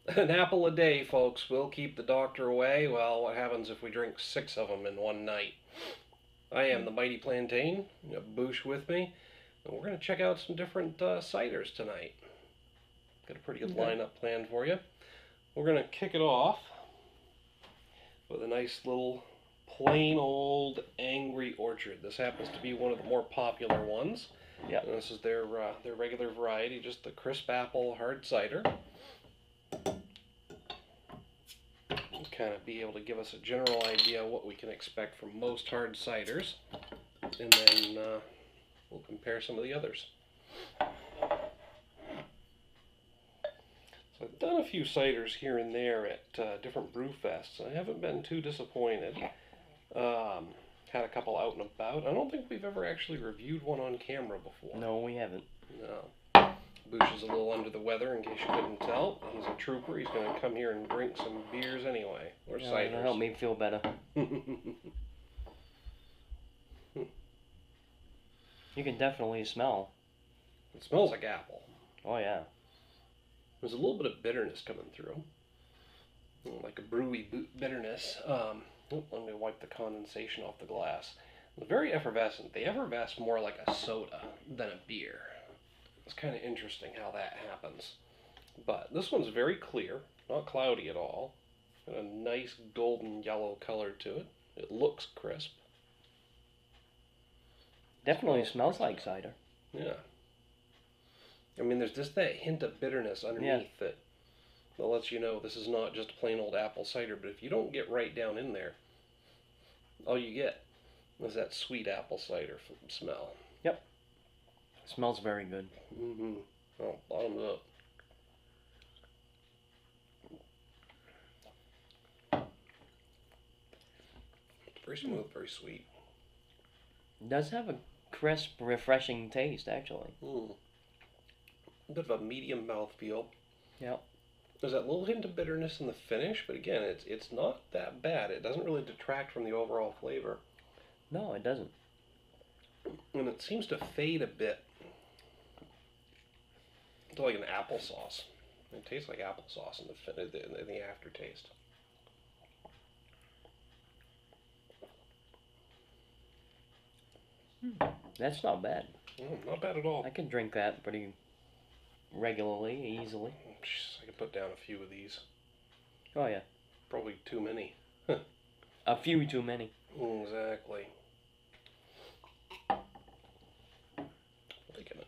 An apple a day, folks, will keep the doctor away. Well, what happens if we drink 6 of them in one night? I am the Mighty Plantain. You have Bouch with me. And we're going to check out some different ciders tonight. Got a pretty good Okay. lineup planned for you. We're going to kick it off with a nice little plain old Angry Orchard. This happens to be one of the more popular ones. Yeah. And this is their regular variety, just the crisp apple hard cider. Kind of be able to give us a general idea of what we can expect from most hard ciders, and then we'll compare some of the others. So I've done a few ciders here and there at different brew fests. I haven't been too disappointed. Had a couple out and about. I don't think we've ever actually reviewed one on camera before. No, we haven't. No. Bouch is a little under the weather, in case you couldn't tell. He's a trooper. He's going to come here and drink some beers anyway, or ciders. It'll help me feel better. You can definitely smell. It smells like apple. Oh yeah. There's a little bit of bitterness coming through, like a brewy bitterness. Let me wipe the condensation off the glass. It's very effervescent. They effervesce more like a soda than a beer. It's kind of interesting how that happens. But this one's very clear, not cloudy at all. Got a nice golden yellow color to it. It looks crisp. Definitely smells like cider. Yeah. I mean, there's just that hint of bitterness underneath that lets you know this is not just plain old apple cider. But if you don't get right down in there, all you get is that sweet apple cider smell. Yep. It smells very good. Mm-hmm. Oh, bottoms up. It's very smooth, very sweet. It does have a crisp, refreshing taste, actually. A bit of a medium mouthfeel. Yep. There's that little hint of bitterness in the finish, but again, it's not that bad. It doesn't really detract from the overall flavor. No, it doesn't. And it seems to fade a bit to like an applesauce. It tastes like applesauce in the aftertaste. That's not bad. Not bad at all. I can drink that pretty regularly, easily. I could put down a few of these. Oh yeah. Probably too many. A few too many. Exactly. Liking it.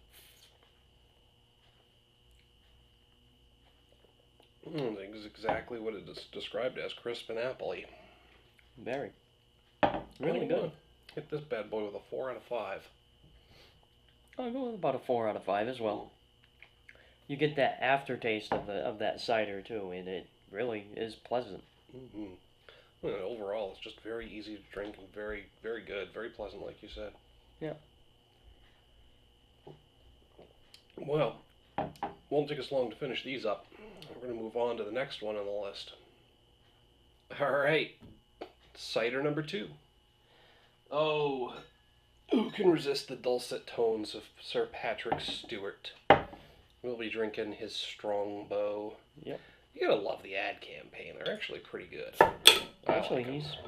It's exactly what it is described as, crisp and appley. Very. Really good. Hit this bad boy with a 4 out of 5. I'll go with about a 4 out of 5 as well. You get that aftertaste of that cider too, and it really is pleasant. Mm-hmm. And overall, it's just very easy to drink and very, very good, very pleasant, like you said. Yeah. Well, won't take us long to finish these up. We're going to move on to the next one on the list. All right, cider number 2. Oh, who can resist the dulcet tones of Sir Patrick Stewart? We'll be drinking his Strongbow. Yep. You gotta love the ad campaign. They're actually pretty good. Actually,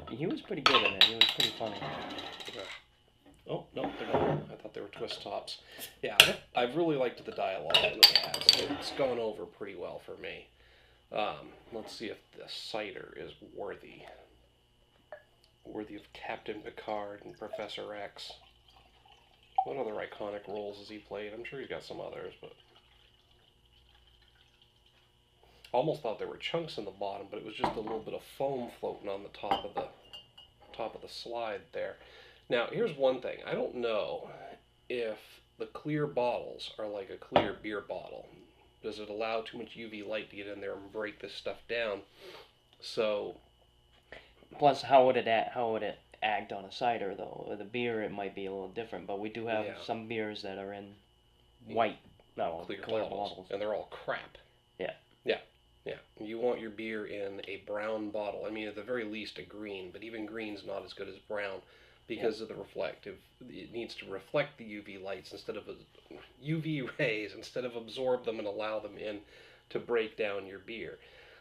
he was pretty good in it. He was pretty funny. Oh, no, they're not. I thought they were twist tops. Yeah, I've really liked the dialogue in the ads. It's gone over pretty well for me. Let's see if the cider is worthy of Captain Picard and Professor X. What other iconic roles has he played? I'm sure he's got some others, but almost thought there were chunks in the bottom, but it was just a little bit of foam floating on the top of the slide there. Now, here's one thing. I don't know if the clear bottles are like a clear beer bottle. Does it allow too much UV light to get in there and break this stuff down? So, plus, how would it act on a cider though? With a beer, it might be a little different, but we do have some beers that are in white, clear bottles, and they're all crap. Yeah. Yeah. You want your beer in a brown bottle. I mean, at the very least, a green, but even green's not as good as brown because of the reflective. It needs to reflect the UV lights UV rays instead of absorb them and allow them in to break down your beer.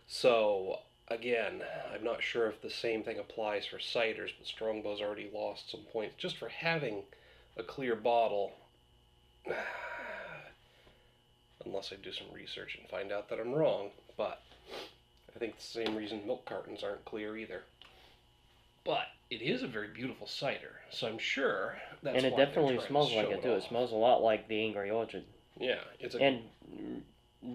So, again, I'm not sure if the same thing applies for ciders, but Strongbow's already lost some points just for having a clear bottle. Unless I do some research and find out that I'm wrong, but I think it's the same reason milk cartons aren't clear either. But it is a very beautiful cider, so I'm sure that's and it why definitely smells like it too. It smells a lot like the Angry Orchard. Yeah, it's a. And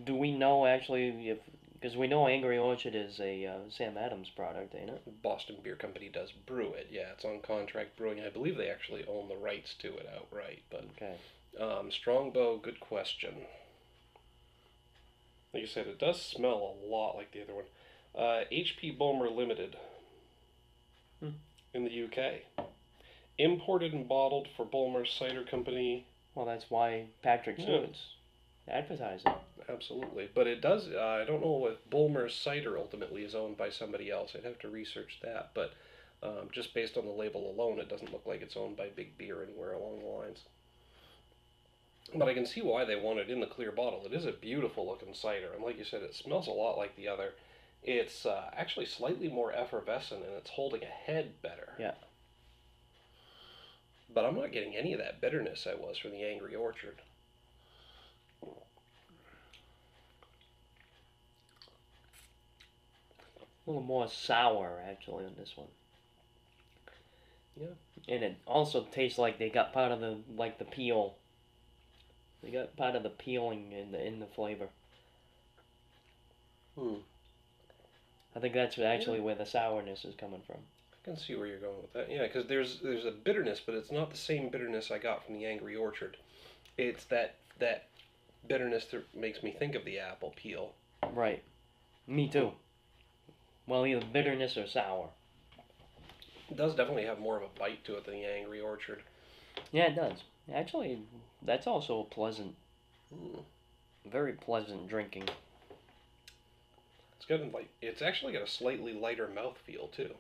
do we know actually if, because we know Angry Orchard is a Sam Adams product, ain't it? Boston Beer Company does brew it. Yeah, it's on contract brewing. I believe they actually own the rights to it outright. But okay. Strongbow, good question. Like you said, it does smell a lot like the other one. H.P. Bulmer Limited in the UK. Imported and bottled for Bulmer's Cider Company. Well, that's why Patrick Stewart's advertising. Absolutely. But it does, I don't know if Bulmer's Cider ultimately is owned by somebody else. I'd have to research that. But just based on the label alone, it doesn't look like it's owned by Big Beer anywhere along the lines. But I can see why they want it in the clear bottle. It is a beautiful looking cider, and like you said, it smells a lot like the other. It's actually slightly more effervescent, and it's holding a head better. Yeah. But I'm not getting any of that bitterness I was from the Angry Orchard. A little more sour, actually, on this one. Yeah. And it also tastes like they got part of the peel. They got part of the peeling in the flavor. I think that's actually where the sourness is coming from. I can see where you're going with that. Yeah, because there's a bitterness, but it's not the same bitterness I got from the Angry Orchard. It's that bitterness that makes me think of the apple peel. Right. Me too. Well, either bitterness or sour. It does definitely have more of a bite to it than the Angry Orchard. Yeah, it does. Actually, that's also a pleasant, very pleasant drinking. It's actually got a slightly lighter mouthfeel too.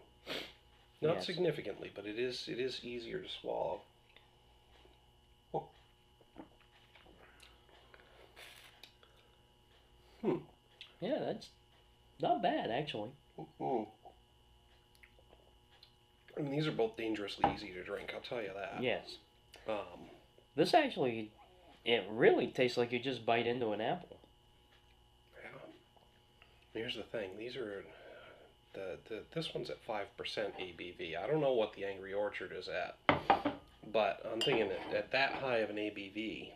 Not significantly, but it is easier to swallow. Oh. Yeah, that's not bad actually. I mean, these are both dangerously easy to drink, I'll tell you that. Yes. This actually, it really tastes like you just bite into an apple. Yeah. Here's the thing. These are, this one's at 5% ABV. I don't know what the Angry Orchard is at, but I'm thinking that at that high of an ABV,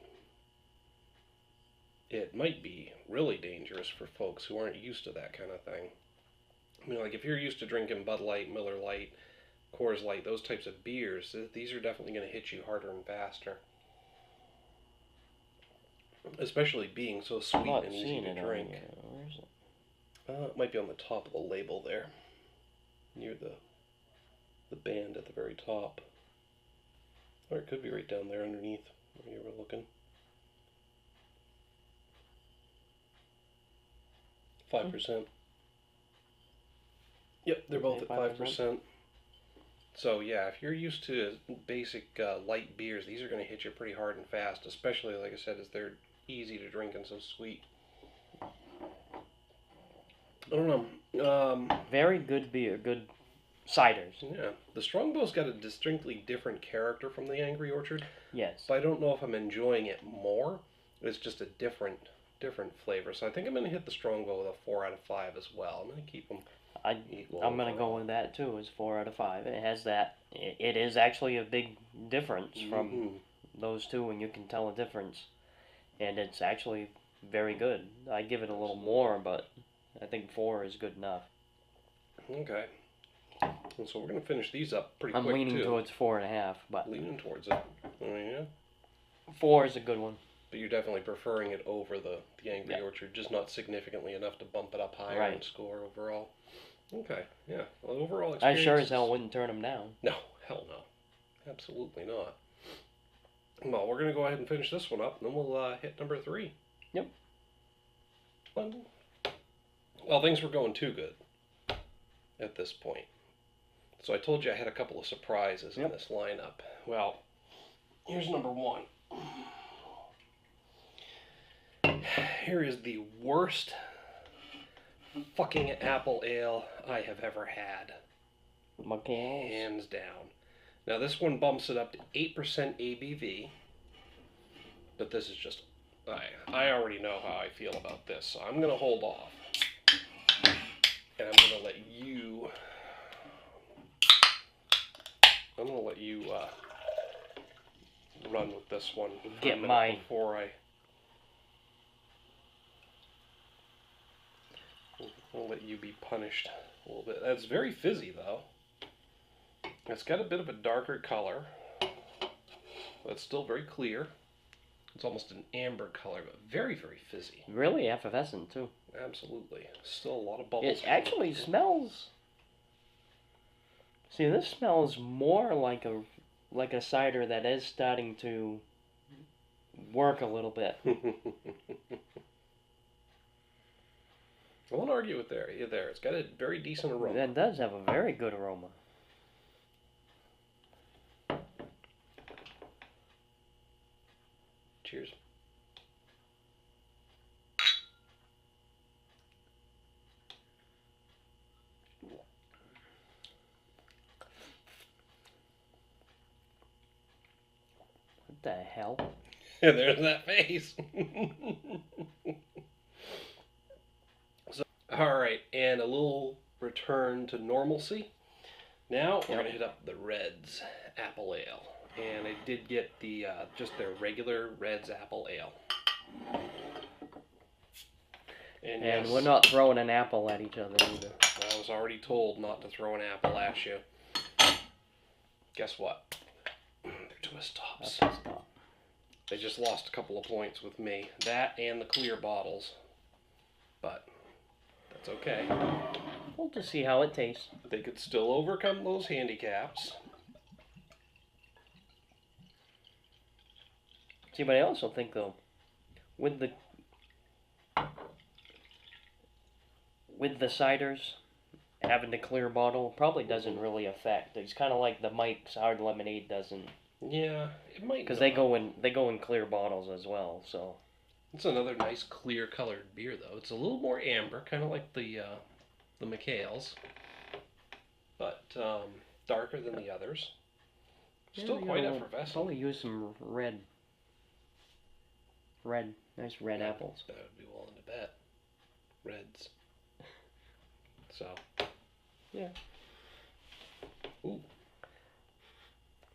it might be really dangerous for folks who aren't used to that kind of thing. I mean, like if you're used to drinking Bud Light, Miller Lite, Coors Light, those types of beers, these are definitely going to hit you harder and faster. Especially being so sweet and easy to drink. Where is it? It might be on the top of the label there, near the band at the very top. Or it could be right down there underneath where you were looking. 5%. Yep, they're both at 5%. So yeah, if you're used to basic light beers, these are going to hit you pretty hard and fast, especially, like I said, as they're easy to drink and so sweet. I don't know. Very good beer, good ciders. Yeah, the Strongbow's got a distinctly different character from the Angry Orchard. Yes. But I don't know if I'm enjoying it more. It's just a different flavor. So I think I'm going to hit the Strongbow with a 4 out of 5 as well. I'm going to keep them equal. I'm going to go with that too, as 4 out of 5. It has that. It is actually a big difference from those two, and you can tell a difference. And it's actually very good. I give it a little more, but I think 4 is good enough. Okay. And so we're going to finish these up pretty quick, I'm leaning towards 4.5, but... Leaning towards it. I mean, yeah. 4 is a good one. But you're definitely preferring it over the Angry Orchard, just not significantly enough to bump it up higher and score overall. Okay, yeah. Well, overall experience... I sure as hell wouldn't turn them down. No, hell no. Absolutely not. Well, we're going to go ahead and finish this one up, and then we'll hit number 3. Yep. Well, things were going too good at this point. So I told you I had a couple of surprises in this lineup. Well, here's number 1. Here is the worst fucking apple ale I have ever had. McAle's. Hands down. Now this one bumps it up to 8% ABV. But this is just, I already know how I feel about this, so I'm going to hold off. And I'm going to let you run with this one. Get mine. Before I'll let you be punished a little bit. That's very fizzy, though. It's got a bit of a darker color, but it's still very clear. It's almost an amber color, but very, very fizzy. Really effervescent, too. Absolutely. Still a lot of bubbles. It actually smells... See, this smells more like a cider that is starting to work a little bit. I won't argue with there. It's got a very decent aroma. It does have a very good aroma. Cheers. What the hell? And there's that face. So, all right, and a little return to normalcy. Now we're gonna hit up the Reds Apple Ale, and I did get the just their regular Reds Apple Ale. And yes, we're not throwing an apple at each other either. I was already told not to throw an apple at you. Guess what? They're twist tops. That's stop. They just lost a couple of points with me. That and the clear bottles. But that's okay. We'll just see how it tastes. They could still overcome those handicaps. See, but I also think, though, with the ciders, having the clear bottle probably doesn't really affect. It's kind of like the Mike's Hard Lemonade doesn't. Yeah, it might. Because they go in clear bottles as well. So it's another nice clear colored beer, though. It's a little more amber, kind of like the McAle's, but darker than the others. Still quite effervescent. Probably use some red, nice red apples. That would be willing to bet. Reds. So. Yeah. Ooh.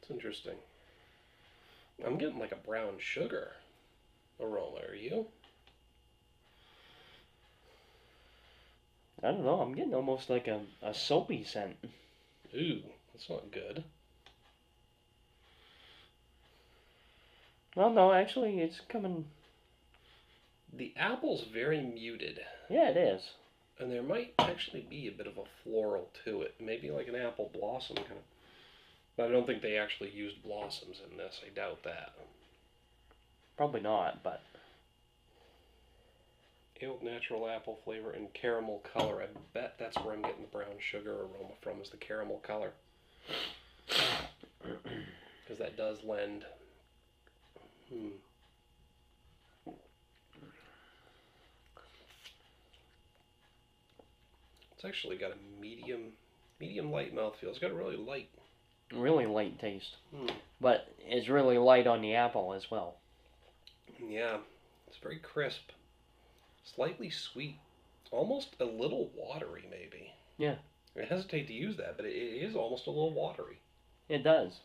It's interesting. I'm getting like a brown sugar aroma. Are you? I don't know. I'm getting almost like a soapy scent. Ooh, that's not good. Well, no, actually, it's coming. The apple's very muted. Yeah, it is. And there might actually be a bit of a floral to it. Maybe like an apple blossom kind of. But I don't think they actually used blossoms in this. I doubt that. Probably not, but. Ale natural apple flavor and caramel color. I bet that's where I'm getting the brown sugar aroma from, is the caramel color. Because that does lend. It's actually got a medium light mouthfeel. It's got a really light taste. But it's really light on the apple as well. Yeah, it's very crisp. Slightly sweet. Almost a little watery, maybe. Yeah. I hesitate to use that, but it is almost a little watery. It does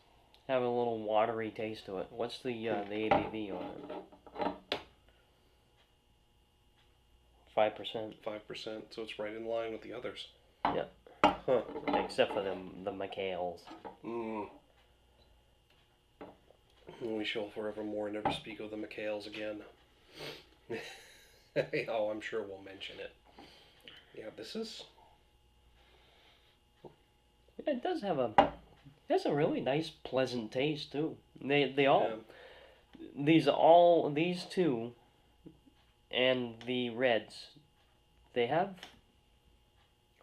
have a little watery taste to it. What's the ABV on it? 5%. 5%, so it's right in line with the others. Yeah. Huh. Except for the McAle's. We shall forevermore never speak of the McAle's again. Oh, I'm sure we'll mention it. Yeah, this is... Yeah, it does have a really nice, pleasant taste too. They all... Yeah. These two and the Reds, they have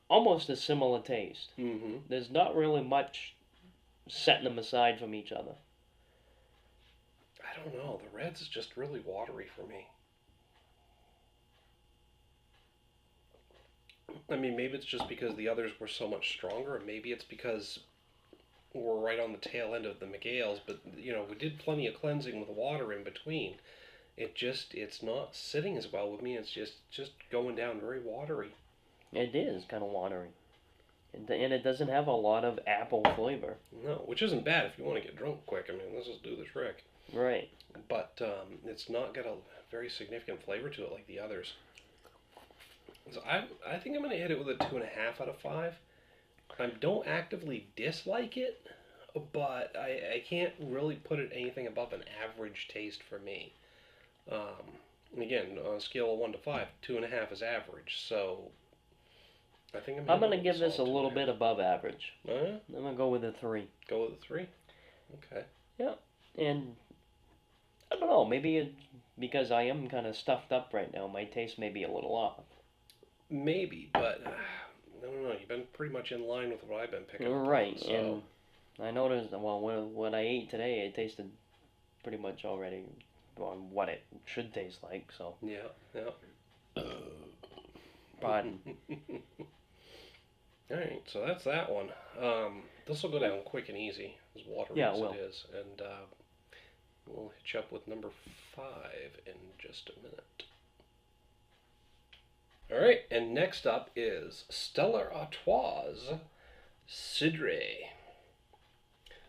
almost a similar taste. Mm-hmm. There's not really much setting them aside from each other. I don't know. The Reds is just really watery for me. I mean, maybe it's just because the others were so much stronger, and maybe it's because we're right on the tail end of the McAles. But we did plenty of cleansing with water in between. It's not sitting as well with me. It's just going down very watery. It is kind of watery. And it doesn't have a lot of apple flavor. No, which isn't bad if you want to get drunk quick. I mean, this will do the trick. Right. But it's not got a very significant flavor to it like the others. So I think I'm going to hit it with a 2.5 out of 5. I don't actively dislike it, but I can't really put it anything above an average taste for me. Again, on a scale of 1 to 5, 2.5 is average. So I think I'm going to give this a little bit above average. I'm going to go with a 3. Go with a 3? Okay. Yeah. And I don't know, maybe because I am kind of stuffed up right now, my taste may be a little off. Maybe, but I don't know. You've been pretty much in line with what I've been picking up. Right, So. and I noticed, well, when I ate today, it tasted pretty much already on what it should taste like, so. Yeah. Pardon. Alright, so that's that one. This will go down quick and easy, as watery as it is. And we'll hit you up with number 5 in just a minute. Alright, and next up is Stella Artois Cidre.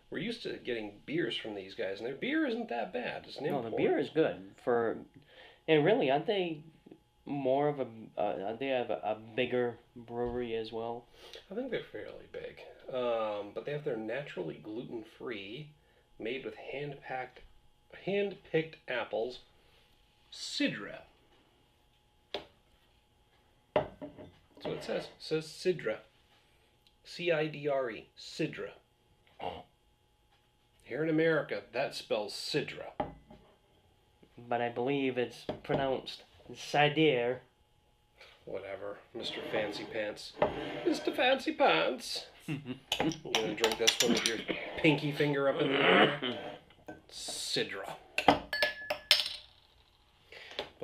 We're used to getting beers from these guys, and their beer isn't that bad. It's an import. No, the beer is good. And really, aren't they more of aren't they have a bigger brewery as well? I think they're fairly big. But they have their naturally gluten-free, made with hand-picked apples, Cidah. That's what it says. It says Cidah. C-I-D-R-E. Cidah. Here in America, that spells Cidah. But I believe it's pronounced cider. Whatever, Mr. Fancy Pants. Mr. Fancy Pants. You gonna drink this one with your pinky finger up in the air? Cidah. But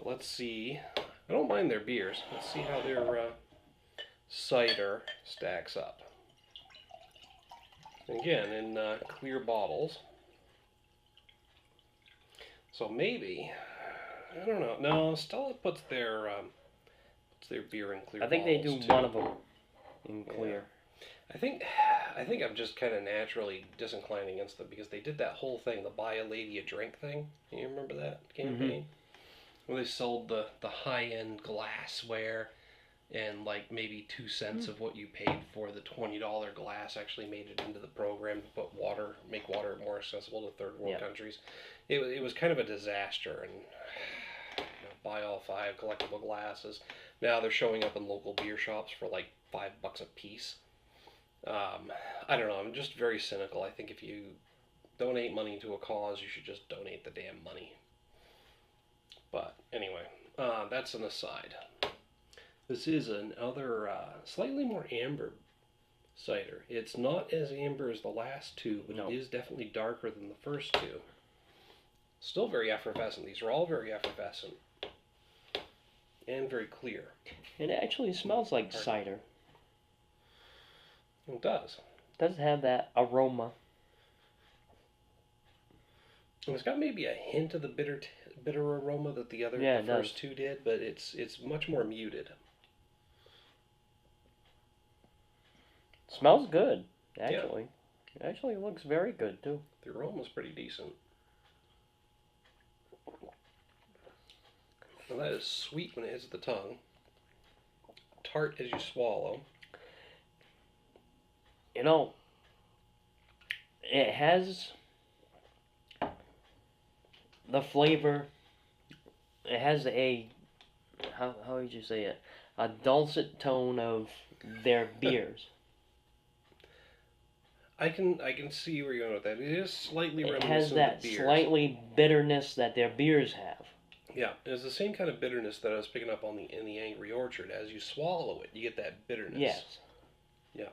let's see. I don't mind their beers. Let's see how their cider stacks up. Again, in clear bottles. So maybe, I don't know. No, Stella puts their beer in clear bottles. I think they do too. one of them in clear. Yeah. I think I'm just kind of naturally disinclined against them because they did that whole thing, the buy a lady a drink thing. You remember that campaign? Where they sold the high-end glassware and like maybe 2 cents of what you paid for the $20 glass actually made it into the program to make water more accessible to third world countries. It was kind of a disaster, and buy all 5 collectible glasses. Now they're showing up in local beer shops for like $5 a piece. I don't know. I'm just very cynical. I think if you donate money to a cause, you should just donate the damn money. But anyway, that's an aside. This is another slightly more amber cider. It's not as amber as the last 2, but it is definitely darker than the first 2. Still very effervescent. These are all very effervescent and very clear. It actually smells like cider. It does. It does have that aroma. And it's got maybe a hint of the bitter aroma that the first 2 did, but it's much more muted. Smells good, actually. Yeah. Actually, it looks very good, too. The aroma's pretty decent. Well, that is sweet when it hits the tongue. Tart as you swallow. It has the flavor. It has how would you say it? A dulcet tone of their beers. I can see where you're going with that. It is slightly reminiscent of the beers. It has that slightly bitterness that their beers have. Yeah, it's the same kind of bitterness that I was picking up in the Angry Orchard. As you swallow it, you get that bitterness. Yes. Yeah.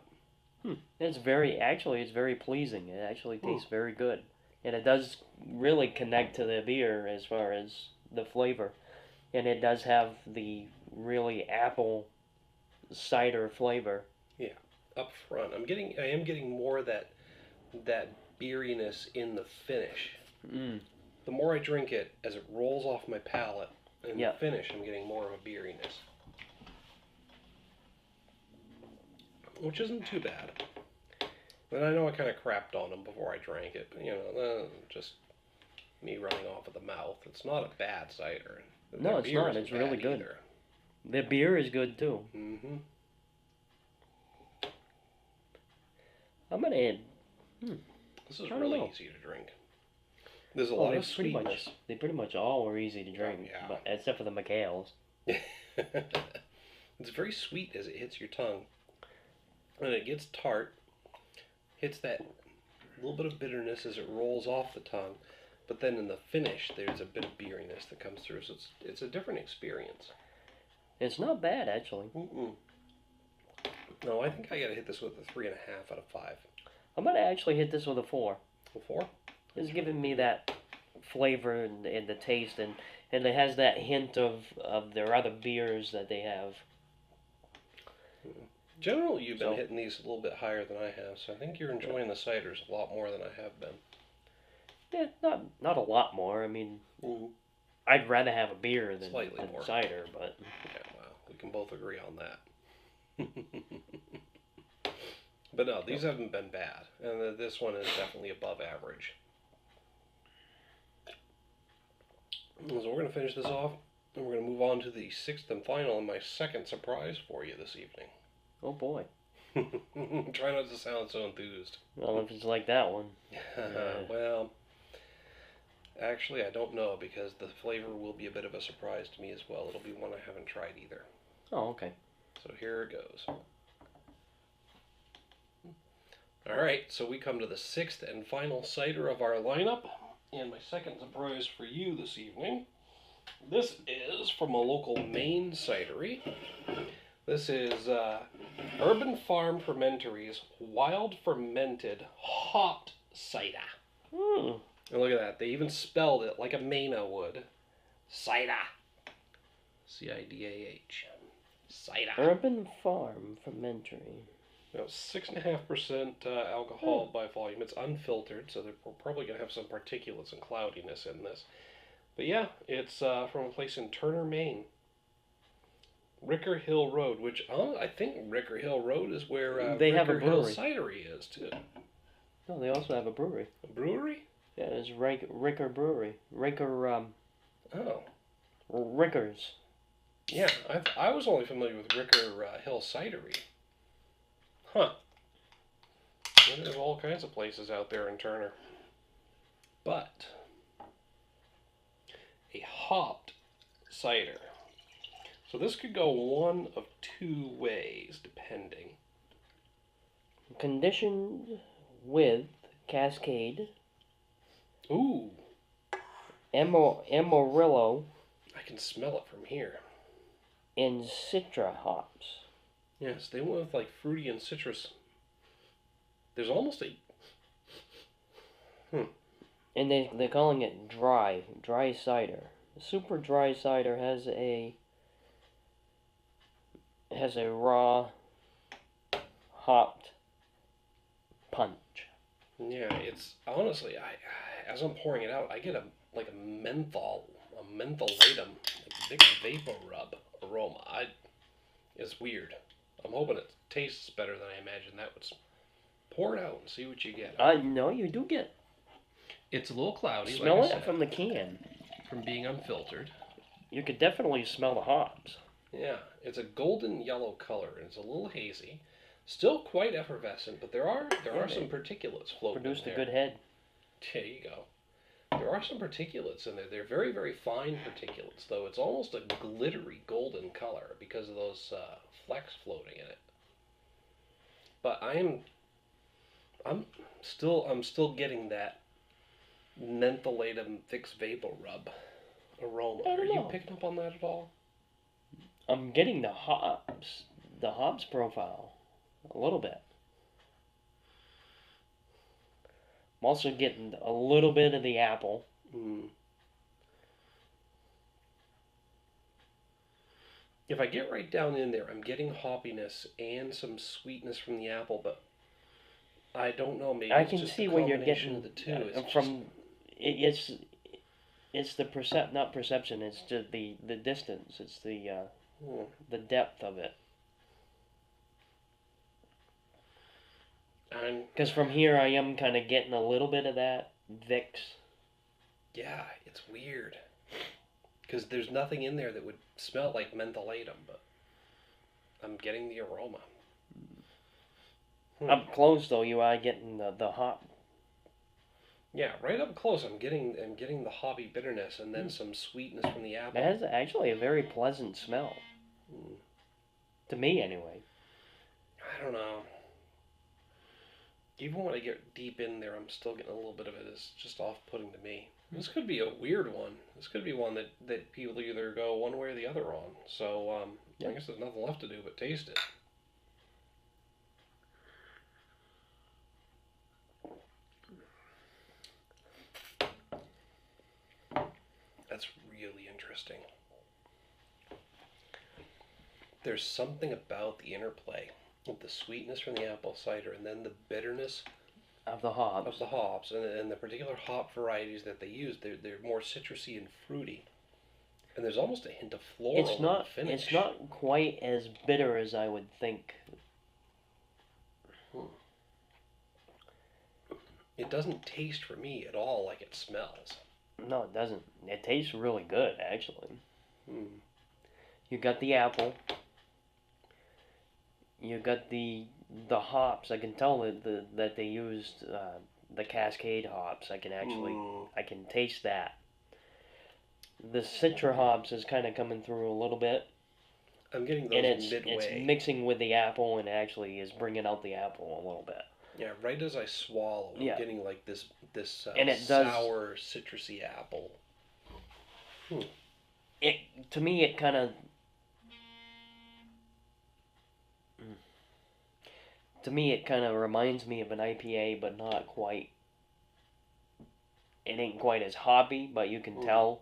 It's very pleasing. It actually tastes very good. And it does really connect to the beer as far as the flavor. And it does have the really apple cider flavor. Yeah, up front. I am getting more of that beeriness in the finish. Mm. The more I drink it, as it rolls off my palate, in Yeah. the finish, I'm getting more of a beeriness, which isn't too bad. And I know I kind of crapped on them before I drank it, but just me running off of the mouth. It's not a bad cider. No, it's not. It's really good. Either. The beer is good too. Mm-hmm. I'm gonna add. This is really easy to drink. There's a lot of sweetness. They pretty much all are easy to drink, yeah. but except for the McAles. It's very sweet as it hits your tongue, and it gets tart. Hits that little bit of bitterness as it rolls off the tongue, but then in the finish, there's a bit of beeriness that comes through. So it's a different experience. It's not bad actually. Mm-mm. No, I think I gotta hit this with a 3.5 out of 5. I'm gonna actually hit this with a 4. A 4? It's giving me that flavor and the taste, and it has that hint of their other beers that they have. Generally, you've been hitting these a little bit higher than I have, so I think you're enjoying the ciders a lot more than I have been. Yeah, not a lot more. I mean, I'd rather have a beer than more cider, but yeah, well, we can both agree on that. But no, these haven't been bad, and this one is definitely above average. So we're going to finish this off, and we're going to move on to the 6th and final and my second surprise for you this evening. Oh boy. Try not to sound so enthused. Well, if it's like that one. Well, actually, I don't know, because the flavor will be a bit of a surprise to me as well. It'll be one I haven't tried either. Oh, okay. So here it goes. Alright, so we come to the 6th and final cider of our lineup. And my second surprise for you this evening. This is from a local Maine cidery. This is Urban Farm Fermentory's Wild Fermented Hopped Cidah. And look at that. They even spelled it like a Maina would. Cidah. C-I-D-A-H. Cidah. Urban Farm Fermentory. Now, 6.5% alcohol by volume. It's unfiltered, so we're probably going to have some particulates and cloudiness in this. But yeah, it's from a place in Turner, Maine. Ricker Hill Road, which I think Ricker Hill Road is where they have a Ricker Hill brewery. Cidery is, too. No, they also have a brewery. A brewery? Yeah, it's Ricker Brewery. Ricker, Rickers. Yeah, I was only familiar with Ricker Hill Cidery. Huh. Well, there's all kinds of places out there in Turner. But a hopped cider. So this could go one of two ways, depending. Conditioned with Cascade, Ooh, Amarillo, I can smell it from here. and Citra hops. Yes, they went with like fruity and citrus. There's almost a... And they're calling it dry cider. Super dry cider has a raw hopped punch. Yeah, it's honestly, as I'm pouring it out, I get a mentholatum, like big vapor rub aroma. It's weird. I'm hoping it tastes better than I imagined that would. Pour it out and see what you get. No, you do get. It's a little cloudy. Smell like it from the can. From being unfiltered. You could definitely smell the hops. Yeah, it's a golden yellow color and it's a little hazy. Still quite effervescent, but there are some particulates floating. Produced in a there. good head. There you go. There are some particulates in there. They're very, very fine particulates, though. It's almost a glittery golden color because of those flecks floating in it. But I'm still getting that mentholatum fixed vapor rub aroma. Are you picking up on that at all? I'm getting the hops profile a little bit. I'm also getting a little bit of the apple. if I get right down in there, I'm getting hoppiness and some sweetness from the apple, but I don't know. Maybe I it's can just the see what you're combination of getting the two. It's from. It's the not perception. It's just the distance. It's the depth of it. Because from here, I am kind of getting a little bit of that Vicks. Yeah, it's weird. Because there's nothing in there that would smell like mentholatum, but I'm getting the aroma. Up close, though, you are getting the hop. Yeah, right up close, I'm getting the hoppy bitterness and then some sweetness from the apple. It has actually a very pleasant smell. To me, anyway. I don't know. Even when I get deep in there, I'm still getting a little bit of it. It's just off-putting to me. This could be a weird one. This could be one that people either go one way or the other on. So I guess there's nothing left to do but taste it. That's really interesting. There's something about the interplay of the sweetness from the apple cider and then the bitterness of the hops. And the particular hop varieties that they use. They're more citrusy and fruity. And there's almost a hint of floral in the finish. It's not quite as bitter as I would think. It doesn't taste for me at all like it smells. No, it doesn't. It tastes really good, actually. You got the apple. You got the hops. I can tell that they used the Cascade hops. I can taste that. The Citra hops is kind of coming through a little bit. I'm getting those midway. It's mixing with the apple and actually is bringing out the apple a little bit. Yeah, right as I swallow, I'm getting like this sour, citrusy apple. To me, it kind of. To me, it kind of reminds me of an IPA, but not quite. It ain't quite as hoppy, but you can tell